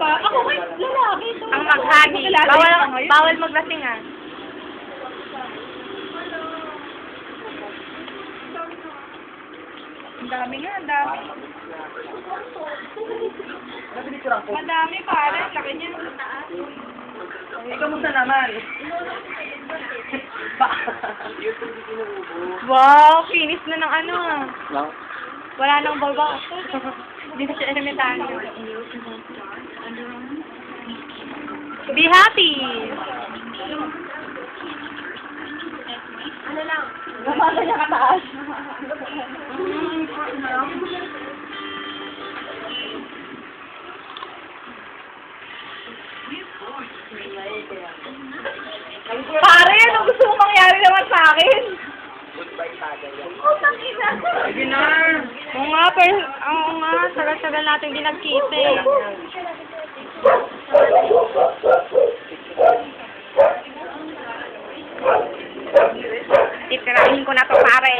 pa. Ako kay lalaki. Ito. Ang maghagi. Bawal maglasing ah. Ang dami nga, ang dami. Madami pare, laki niya. Kamusta naman? Wow, finish na ng ano ah. No? Wala nang baba. Hindi na siya elementaryo. Be happy! Ano lang? Gumasa niya kataas. Pare, ano gusto mong mangyari naman sa akin? Oh, tangina. Sige na! Oo nga, oo nga, tagal-tagal natin din nagkita eh. Titirahin ko na to pare.